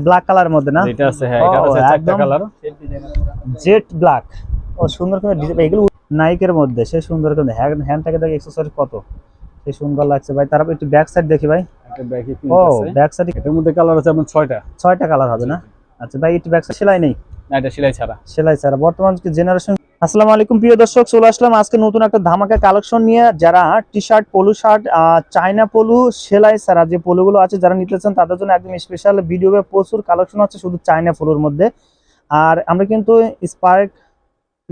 Black কালারের মধ্যে না যেটা আছে হ্যাঁ এটা আছে চারটা কালার জেট ব্ল্যাক ও সুন্দর করে ডিজাইন এগুলো নাইকের মধ্যে সে সুন্দর করে হ্যান্ডটাকে দেখে এক্সেসরিজ কত সে সুন্দর লাগছে ভাই। তারপর একটু ব্যাক সাইড দেখি ভাই। একটা ব্যাকে ও প্রিন্ট আছে ব্যাক সাইড এটার মধ্যে কালার আছে আপনার 6টা কালার হবে না? আচ্ছা ভাই একটু ব্যাক সাইড সেলাই নেই? না এটা সেলাই ছাড়া বর্তমান জেনারেশন। আসসালামু আলাইকুম প্রিয় দর্শক, চলে আসলাম আজকে নতুন একটা ধামাকা কালেকশন নিয়ে। যারা টি শার্ট, পলো শার্ট, চায়না পলো সেলাই ছাড়া যে পলোগুলো আছে যারা নিতে চান তাদের জন্য একদম স্পেশাল ভিডিও, প্রচুর কালেকশন আছে শুধু চায়না পলোর মধ্যে। আর আমরা কিন্তু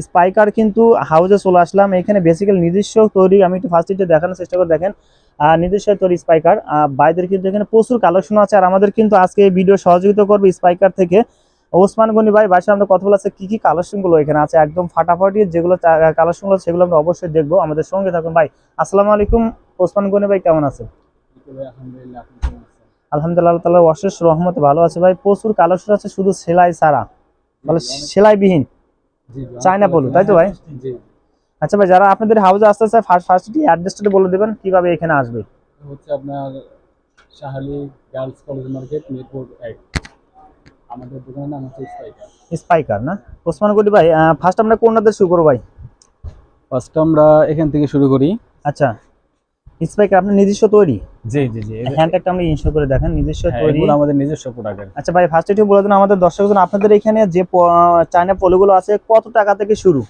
স্পাইকার কিন্তু হাউজে চলে আসলাম। এখানে বেসিক্যালি নিজস্ব তৈরি, আমি একটু ফার্স্ট দেখানোর চেষ্টা করে দেখেন। নিজস্ব তৈরি স্পাইকার বাইদের কিন্তু এখানে প্রচুর কালেকশন আছে। আর আমাদের কিন্তু আজকে এই ভিডিও সহযোগিতা করবে স্পাইকার থেকে ওসমান গনি ভাই। বাসায় আমরা কথা বলা আছে কি কি কালেকশন গুলো এখানে আছে, একদম ফাটাফাটি যেগুলো কালেকশন গুলো সেগুলো আমরা অবশ্যই দেখবো। আমাদের সঙ্গে থাকুন ভাই। আসসালামু আলাইকুম ওসমান গনি ভাই, কেমন আছেন? আলহামদুলিল্লাহ, আল্লাহ তাআলার অশেষ রহমতে ভালো আছে ভাই। প্রচুর কালেকশন আছে শুধু সেলাই ছাড়া, মানে সেলাইবিহীন চায়না পলো, তাই তো ভাই? আচ্ছা ভাই, যারা আপনাদের হাউসে আসতে চায় ফার্স্টলি অ্যাড্রেসটা বলে দেবেন কিভাবে এখানে আসবে। হচ্ছে আপনার Shah Ali girls college market Mirpur 1। আমাদের দোকানের নাম হচ্ছে স্পাইকার না? ওসমান গনি ভাই, ফার্স্ট আমরা কোনটা শুরু করব ভাই? ফার্স্ট আমরা এখান থেকে শুরু করি। আচ্ছা, স্পাইকার আপনার নিজস্ব তৈরি? জি হ্যান্ডটা আমরা ইনস্টল করে দেখেন, নিজস্ব তৈরি, এগুলো আমাদের নিজস্ব প্রোডাক্ট। আচ্ছা ভাই, ফার্স্ট একটু বলে দেন আমাদের দর্শকজন আপনাদের এখানে যে চায়না পলোগুলো আছে কত টাকা থেকে শুরু?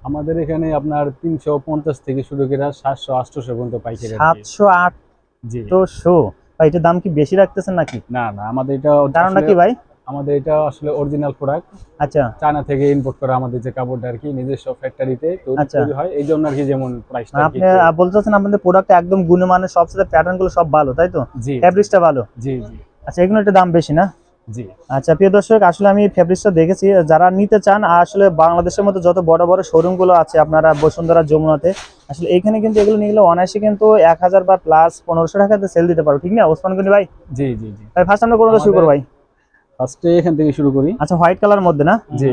আমাদের এখানে আপনার 350 থেকে শুরু করে 700 800 পর্যন্ত পাইকারি। 700 800 ভাই, এটার দাম কি বেশি রাখতেছেন নাকি? না আমাদের এটা কারণটা কি ভাই? আমাদের এটা আসলে অরিজিনাল প্রোডাক্ট। আচ্ছা, চায়না থেকে ইম্পোর্ট করা আমাদের যে কাপড়টা আর কি নিজস্ব ফ্যাক্টরিতে তৈরি হয়, এই জন্য আর কি যেমন প্রাইসটা। আপনি বলতেছেন আপনাদের প্রোডাক্ট একদম গুণমানের, সবচেয়ে প্যাটার্ন গুলো সব ভালো, তাই তো? জি, ফেব্রিক্সটা ভালো? জি। আচ্ছা, এগুলো একটু দাম বেশি না? জি। আচ্ছা প্রিয় দর্শক, আসলে আমি ফেব্রিক্সটা দেখেছি, যারা নিতে চান আসলে বাংলাদেশের মধ্যে যত বড় বড় শোরুম গুলো আছে আপনারা বসুন্ধরা, যমুনাতে, আসলে এখানে কিন্তু এগুলো নিয়ে গেলে অনায়াসে কিন্তু 1000 বা প্লাস 1500 টাকাতে সেল দিতে পারো, ঠিক না ওসমান গনি ভাই? জি। ভাই ফার্স্ট আমরা কোনটা শুরু করব ভাই? ফার্স্টে এখান থেকে শুরু করি। আচ্ছা, হোয়াইট কালার মধ্যে না? জি।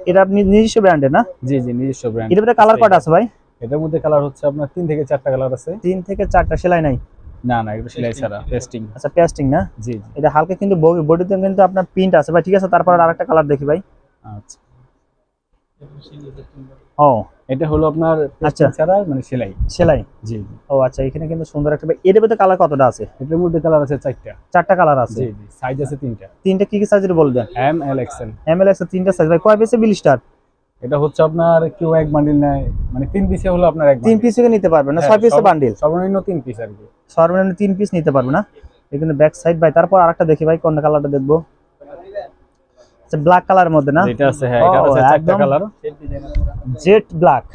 এটা আপনি নিজস্ব ব্র্যান্ডের না? জি নিজস্ব ব্র্যান্ড। এটার মধ্যে কালার কয়টা আছে ভাই? এটার মধ্যে কালার হচ্ছে আপনার 3 থেকে 4টা কালার আছে। 3 থেকে 4টা, সেলাই নাই? না এটা সেলাই ছাড়া, পেস্টিং। আচ্ছা, পেস্টিং না? জি। এটা হালকা কিন্তু বডিতে কিন্তু আপনার প্রিন্ট আছে ভাই, ঠিক আছে। তারপর আরেকটা কালার দেখি ভাই। আচ্ছা, ও এটা হলো আপনার পেস্টিং ছাড়া, মানে সেলাই। জি। ও আচ্ছা, এখানে কিন্তু সুন্দর একটা, এর মধ্যে কালার কতটা আছে? এটার মধ্যে কালার আছে 4টা কালার আছে? জি। সাইজ আছে 3টা। কি কি সাইজের বলবেন? M L XL. আছে 3টা সাইজ ভাই। কয় পিসে বিলিস্টার? এটা হচ্ছে আপনার কেউ এক বান্ডিল নেয়, মানে 3 পিসে হলো আপনার এক 3 পিসে নিতে পারবে না? 6 পিসে বান্ডিল? সর্বনিম্ন 3 পিস আর কি। সর্বনিম্ন 3 পিস নিতে পারবে না? এখানে ব্যাক সাইড ভাই। তারপর আরেকটা দেখি ভাই, কোন কালারটা দেখবো? আচ্ছা, ব্ল্যাক কালারের মধ্যে না? যেটা আছে হ্যাঁ, এটা আছে 4টা কালার। জেট ব্ল্যাক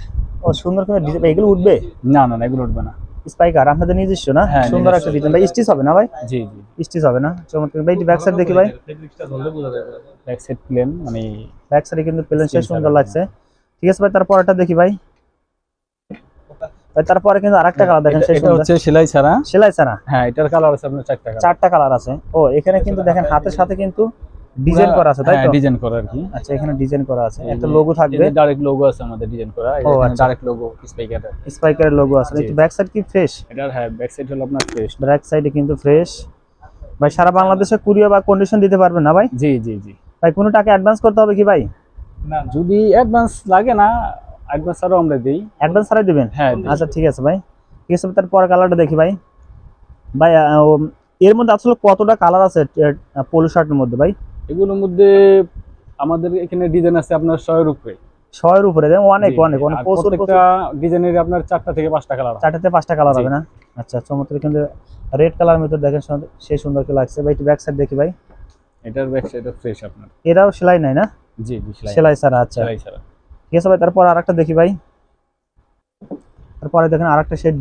ও সুন্দর করে ডিজাইন। এগুলো উঠবে? না এগুলো উঠবে না। স্পাইকার আপনাদের নিজস্ব না? সুন্দর একটা ডিজাইন ভাই। স্টিচ হবে না ভাই? জি। স্টিচ হবে না? চমৎকার ভাই। ব্যাক সাইড দেখি ভাই। ব্যাক সাইড প্লেন, মানে ব্যাক সাইডে কিন্তু প্লেন, সে সুন্দর লাগছে, ঠিক আছে ভাই। তারপর এটা দেখি ভাই। তারপরে কিন্তু আরেকটা কালার দেখেন, এটা হচ্ছে সেলাই ছাড়া। হ্যাঁ, এটার কালার আছে আপনার 4টা কালার আছে। ও এখানে কিন্তু দেখেন হাতের সাথে কিন্তু ডিজাইন করা আছে, তাই তো? ডিজাইন করা আর কি। আচ্ছা, এখানে ডিজাইন করা আছে, একটা লোগো থাকবে, ডাইরেক্ট লোগো আছে আমাদের ডিজাইন করা। এখানে ডাইরেক্ট লোগো স্পাইকারের লোগো আছে। এই ব্যাক সাইড কি ফ্রেশ? এটার হ্যাঁ, ব্যাক সাইড হলো আপনার ফ্রেশ। ব্যাক সাইডে কিন্তু ফ্রেশ ভাই। সারা বাংলাদেশে কুরিয়ার বা কন্ডিশন দিতে পারবেন না ভাই? জি। ভাই কোনো টাকা অ্যাডভান্স করতে হবে কি ভাই? না, যদি অ্যাডভান্স লাগে না, অ্যাডভান্স ছাড়াও আমরা দেই। অ্যাডভান্স ছাড়াই দিবেন? হ্যাঁ। আচ্ছা ঠিক আছে ভাই, ঠিক আছে। তারপর কালারটা দেখি ভাই। ভাই এর মধ্যে আসলে কতটা কালার আছে পোলো শার্টের মধ্যে ভাই? এগুলোর মধ্যে আমাদের এখানে ডিজাইন আছে আপনার 100 এর উপরে। 100 এর উপরে? অনেক প্রত্যেকটা ডিজাইনের আপনার 4টা থেকে 5টা কালার। 4টা থেকে 5টা কালার হবে না? আচ্ছা, চমৎকার। কিন্তু রেড কালার মধ্যে দেখেন, সেই সুন্দর কি লাগছে ভাই। একটু ব্যাক সাইড দেখি ভাই। এটার ব্যাক সাইডটা ফ্রেশ আপনার। এরাও সেলাই নাই না? জি সেলাই ছাড়া। আচ্ছা, সেলাই ছাড়া, ঠিক আছে ভাই। তারপর আরেকটা দেখি ভাই। তারপরে দেখেন আরেকটা শেড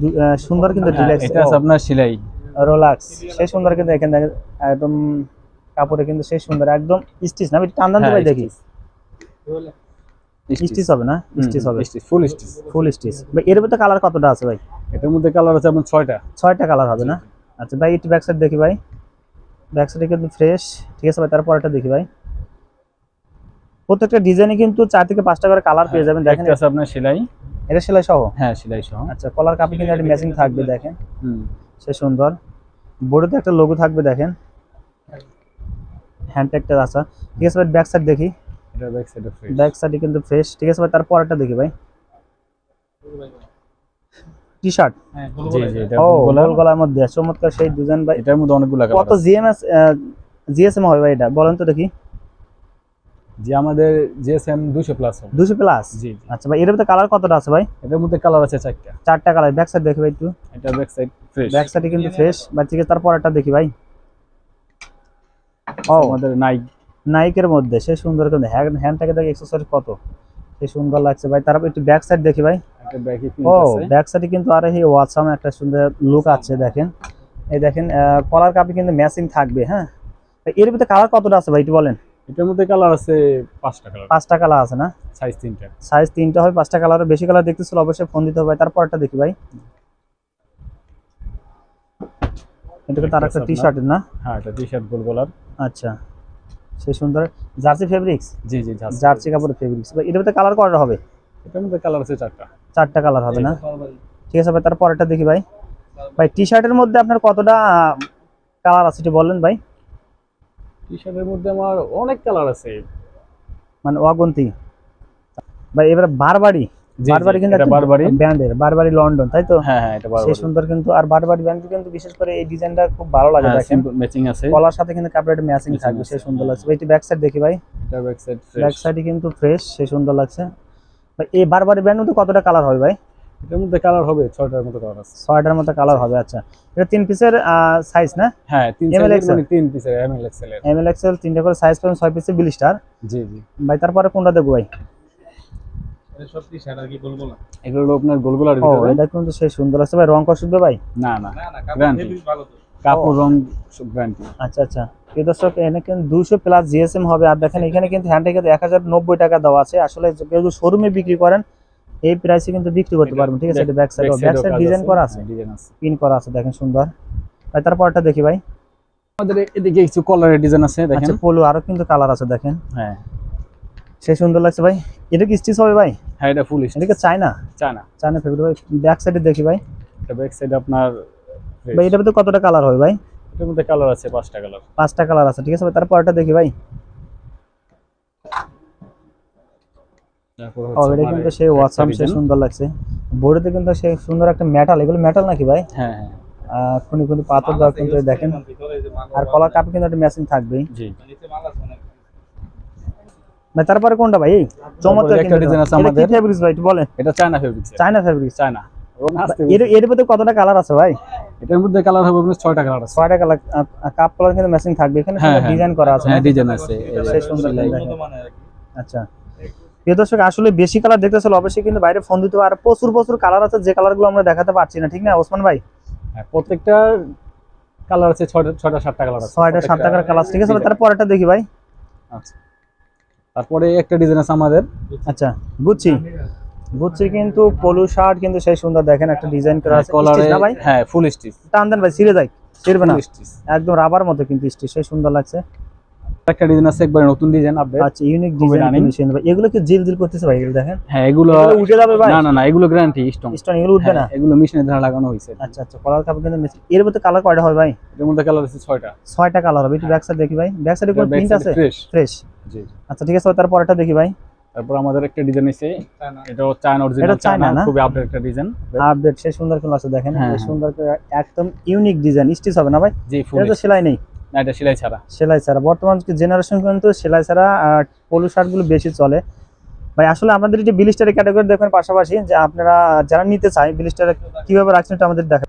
সুন্দর কিন্তু রিল্যাক্স, এটা আছে আপনার সেলাই রিল্যাক্স, সেই সুন্দর কিন্তু এখানে দেখেন একদম কাপড়ে কিন্তু সেই সুন্দর একদম স্টিচ না? টান টান ভাই দেখি। স্টিচ হবে না? স্টিচ হবে, ফুল স্টিচ ভাই। এর মধ্যে কালার কতটা আছে ভাই? এটার মধ্যে কালার আছে আপনার 6টা কালার হবে না? আচ্ছা ভাই, একটু ব্যাক সাইড দেখি ভাই। ব্যাক সাইডে কিন্তু ফ্রেশ, ঠিক আছে ভাই। তারপর এটা দেখি ভাই। প্রত্যেকটা ডিজাইনে কিন্তু 4 থেকে 5টা করে কালার পেয়ে যাবেন। দেখেন এটা আছে আপনার সেলাই। এটা সেলাই সহ? হ্যাঁ, সেলাই সহ। আচ্ছা, কলার কাপে কিন্তু একটা ম্যাচিং থাকবে দেখেন, সে সুন্দর। বডিতে একটা লোগো থাকবে দেখেন। হ্যান্ড ট্যাগটা আছে। ঠিক আছে ভাই, ব্যাক সাইড দেখি। এটা ব্যাক সাইডে ফ্রেশ। ব্যাক সাইডে কিন্তু ফ্রেশ। ঠিক আছে ভাই, তারপরটা দেখি ভাই। টি শার্ট, জি জি, এটা ও গোল গোল গলার মধ্যে চমৎকার সেই ডিজাইন ভাই। এটার মধ্যে অনেকগুলো কালার কত আছে। জিএসএম হয় ভাই এটা, বলেন তো দেখি। যে আমাদের জিএসএম 200 প্লাস হবে। 200 প্লাস। জি জি, আচ্ছা ভাই, এর মধ্যে কালার কতটা আছে ভাই? এটার মধ্যে কালার আছে 4টা। 4টা কালার। ব্যাক সাইড দেখি ভাই একটু। এটা ব্যাক সাইড ফ্রেশ। ব্যাক সাইডে কিন্তু ফ্রেশ ভাই। ঠিক আছে, তারপরটা দেখি ভাই। ও আমাদের নাইক। নাইকের মধ্যে সে সুন্দর কিন্তু হ্যান্ডটাকে দেখি অ্যাকসেসরি কত সে সুন্দর লাগছে ভাই। তারপর একটু ব্যাক সাইড দেখি ভাই। একটা ব্যাকে ও প্রিন্ট আছে। ব্যাক সাইডে কিন্তু আরে এই ওয়াটসাম একটা সুন্দর লুক আছে দেখেন। এই দেখেন কলার কাপে কিন্তু ম্যাচিং থাকবে। হ্যাঁ, এর ভিতরে কালার কতটা আছে ভাই একটু বলেন। এটার মধ্যে কালার আছে 5টা কালার। 5টা কালার আছে না? সাইজ 3টা। সাইজ 3টা হয়, 5টা কালারের বেশি কালার দেখতেছিল অবশ্যই ফোন দিতে হবে। তারপরটা দেখি ভাই। এটা তো তার একটা টি শার্টের না? হ্যাঁ, এটা টি শার্ট গোল গলার। আচ্ছা, সে সুন্দর জার্সি ফেব্রিক্স। জি জি, জার্সি কাপড়ের ফেব্রিক্স ভাই। এর ভিতরে কালার কয়টা হবে? এটার মধ্যে কালার আছে 4টা। 4টা কালার হবে না? ঠিক আছে ভাই, তারপরটা দেখি ভাই। ভাই টি শার্টের মধ্যে আপনার কতটা কালার আছে একটু বলেন ভাই। টি শার্টের মধ্যে আমার অনেক কালার আছে। মানে অগন্তি ভাই। এবারে বারবারি, জি, বারবারি কিন্তু এটা বারবারি ব্র্যান্ডের, বারবারি লন্ডন, তাই তো? হ্যাঁ হ্যাঁ, এটা সে বারবারি। সুন্দর কিন্তু। আর বারবারি ব্র্যান্ডের কিন্তু বিশেষ করে এই ডিজাইনটা খুব ভালো লাগে হ্যাঁ, দেখেন। সিম্পল ম্যাচিং আছে। কলার সাথে কিন্তু কাপড়ের ম্যাচিং Matching থাকবে, সে আছে, সুন্দর হ্যাঁ। লাগছে ভাই। একটু ব্যাক সাইড দেখি ভাই। এটা ব্যাক সাইড ব্যাক ফ্রেশ। সাইডে কিন্তু ফ্রেশ, সে সুন্দর লাগছে ভাই। এই বারবারি ব্র্যান্ড মধ্যে কতটা কালার হবে ভাই? এটার মধ্যে কালার হবে 6টার মতো কালার আছে। 6টার মতো কালার হবে। আচ্ছা, এটা 3 পিসের সাইজ না? হ্যাঁ, 3 ML সাইজের XL? মানে 3 পিসের এমএল এক্সএল এর। এমএল এক্সএল 3টা করে সাইজ পাবেন, 6 পিসের ব্লিস্টার জি জি, ভাই। তারপরে কোনটা দেখবো ভাই? এটা সব টি শার্ট আর কি গোল গোলা। এগুলো হলো আপনার গোল গোলার ও ভিতরে। এটা কিন্তু সে সুন্দর লাগছে ভাই। রং কষ উঠবে ভাই? না না, গ্যারান্টি। কাপড় রং সব গ্যারান্টি। আচ্ছা আচ্ছা, প্রিয় দর্শক, এখানে কিন্তু 200 প্লাস জিএসএম হবে। আর দেখেন এখানে কিন্তু হ্যান্ডেকে 1090 টাকা দেওয়া আছে। আসলে কেউ যদি শোরুমে বিক্রি করেন এই প্রাইসে কিন্তু বিক্রি করতে পারবেন। ঠিক আছে, এটা back side, back side design করা আছে, ডিজাইন আছে, পিন করা আছে দেখেন সুন্দর ভাই। তারপরটা দেখি ভাই। আমাদের এদিকে কিছু কলারের ডিজাইন আছে দেখেন। আচ্ছা, পোলো আরো কিন্তু কালার আছে দেখেন। হ্যাঁ সে সুন্দর লাগছে ভাই। এটা কি স্টিচ হবে ভাই? হ্যাঁ, এটা ফুল এটা কি চায়না? চায়না। চায়না ফেব্রিক ভাই। ব্যাক সাইডে দেখি ভাই। এটা ব্যাক সাইড আপনার ভাই এটার মধ্যে কতটা কালার হবে ভাই? এটার মধ্যে কালার আছে 5টা কালার। 5টা কালার আছে। ঠিক আছে ভাই, তারপরটা দেখি ভাই। তারপর ও এটা কিন্তু সেই ওয়াটসঅ্যাপ, সে সুন্দর লাগছে। বডিতে কিন্তু সেই সুন্দর একটা মেটাল, এগুলো মেটাল নাকি ভাই? হ্যাঁ হ্যাঁ, খুনি খুনি পাথর দেওয়া কিন্তু দেখেন। আর কলার কাপে কিন্তু একটা ম্যাচিং থাকবেই জি। ভাই। তারপরে কোনটা ভাই? এই চমৎকার একটা ডিজাইন আছে এটা আমাদের। কি ফেব্রিক্স ভাই একটু বলেন। এটা China fabrics. China fabrics. China এর মধ্যে কতটা কালার আছে ভাই? এটার মধ্যে কালার হবে আপনার 6টা কালার আছে। 6টা কালার। কাপ কালার কিন্তু ম্যাচিং থাকবে এখানে, হ্যাঁ, হ্যাঁ। ডিজাইন করা আছে। হ্যাঁ, ডিজাইন আছে। সেই সুন্দর দেখেন। আচ্ছা, প্রিয় দর্শক, আসলে বেশি কালার দেখতেছিল অবশ্যই কিন্তু বাইরে ফোন দিতে হবে। আর প্রচুর প্রচুর কালার আছে, যে কালারগুলো আমরা দেখাতে পারছি না, ঠিক না ওসমান ভাই? হ্যাঁ, প্রত্যেকটা কালার আছে 6টা 7টা কালার আছে। 6টা 7টা করে কালার। ঠিক আছে, তারপরটা দেখি ভাই। আচ্ছা, তারপরে একটা ডিজাইন আছে আমাদের। আচ্ছা, বুঝছি বুঝছি কিন্তু পোলো শার্ট কিন্তু সেই সুন্দর দেখেন, একটা ডিজাইন করা আছে। কলারে স্টিচ না ভাই? হ্যাঁ, ফুল স্টিচ। টান দেন ভাই, ছিঁড়ে যায়, ছিঁড়বে না, ফুল স্টিচ। একদম রাবার মতো কিন্তু স্টিচ, সেই সুন্দর লাগছে। একটা ডিজাইন আছে একবার নতুন ডিজাইন আপডেট। আচ্ছা, ইউনিক ডিজাইন কিন্তু ভাই। এগুলো কি জিল জিল করতেছে ভাই? এগুলো দেখেন। হ্যাঁ, এগুলো উঠে যাবে ভাই? না না না, এগুলো গ্যারান্টি স্ট্রং। স্টোন এগুলো উঠবে না? এগুলো মেশিনের দ্বারা লাগানো হয়েছে। আচ্ছা আচ্ছা, কলার কাপড় কিন্তু মেশিন। এর মধ্যে কালার কয়টা হয় ভাই? এর মধ্যে কালার আছে 6টা। 6টা কালার হবে। একটু ব্যাক সাইড দেখি ভাই। ব্যাক সাইডে কোন প্রিন্ট আছে? ফ্রেশ। ফ্রেশ। জি। আচ্ছা, ঠিক আছে, তারপরটা দেখি ভাই। তারপর আমাদের একটা ডিজাইন আছে, এটাও চায়না অরিজিনাল। এটা চায়না না? খুবই আপডেট একটা ডিজাইন। আপডেট, সেই সুন্দর কিন্তু আছে দেখেন। হ্যাঁ, এই সুন্দর করে একদম ইউনিক ডিজাইন। স্টিচ হবে না ভাই? জি, ফুল। এটা তো সেলাই নেই? না, এটা সেলাই ছাড়া। সেলাই ছাড়া। বর্তমান জেনারেশন কিন্তু সেলাই ছাড়া পোলো শার্টগুলো বেশি চলে ভাই। আসলে আমাদের এই যে ব্লিস্টারের ক্যাটাগরি দেখবেন, পাশাপাশি যে আপনারা যারা নিতে চায় ব্লিস্টার কিভাবে রাখছেন এটা আমাদের দেখা।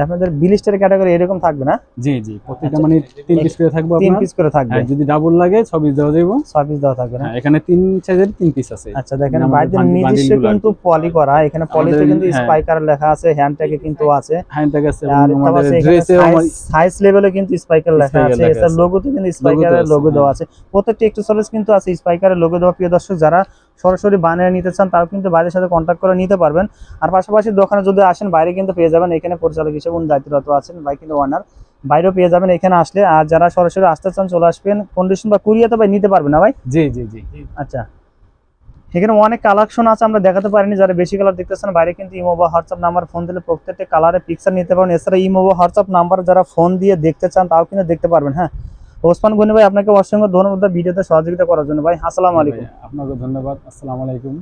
আপনাদের ব্লিস্টারের ক্যাটাগরি এরকম থাকবে না? জি জি, প্রত্যেকটা মানে 3 পিস করে থাকবে। 3 পিস করে থাকবে। হ্যাঁ, যদি ডাবল লাগে 6 পিস দেওয়া যাবে। 6 পিস দেওয়া থাকবে না? হ্যাঁ, এখানে 3 সাইজের 3 পিস আছে। আচ্ছা, দেখেন আমাদের বাইদের নিজস্ব বান্ডিলগুলো কিন্তু পলি করা। এখানে পলিতে কিন্তু হ্যাঁ। স্পাইকার লেখা আছে, হ্যান্ড ট্যাগে কিন্তু আছে। হ্যান্ড ট্যাগ আছে, আর আমাদের ড্রেসে সাইজ লেভেলে কিন্তু স্পাইকার লেখা আছে। এছাড়া লোগোতে কিন্তু স্পাইকারের লোগো দেওয়া আছে। প্রত্যেকটা এক্সেসরিজ কিন্তু আছে স্পাইকারের লোগো দেওয়া। প্রিয় দর্শক, যারা সরাসরি বানিয়ে নিতে চান তাও কিন্তু বাইরের সাথে কন্ট্যাক্ট করে নিতে পারবেন। আর পাশাপাশি দোকানে যদি আসেন বাইরে কিন্তু পেয়ে যাবেন। এখানে পরিচালক হিসেবে উনি দায়িত্বরত আছেন ভাই, কিন্তু ওনার বাইরেও পেয়ে যাবেন এখানে আসলে। আর যারা সরাসরি আসতে চান চলে আসবেন। কন্ডিশন বা কুরিয়াতে ভাই নিতে পারবেন না ভাই? জি জি জি। আচ্ছা, এখানে অনেক কালেকশন আছে, আমরা দেখাতে পারিনি। যারা বেশি কালার দেখতেছেন বাইরে কিন্তু ইমো বা হোয়াটসঅ্যাপ নাম্বার ফোন দিলে প্রত্যেকটা কালারে পিকচার নিতে পারবেন। এছাড়া ইমো বা হোয়াটসঅ্যাপ নাম্বার যারা ফোন দিয়ে দেখতে চান তাও কিন্তু দেখতে পারবেন। হ্যাঁ ওসমান গনি ভাই আপনাকে অসংখ্য ধন্যবাদ ভিডিওতে সহযোগিতা করার জন্য ভাই। আসসালামু আলাইকুম। আপনাকে ধন্যবাদ। আসসালামু আলাইকুম।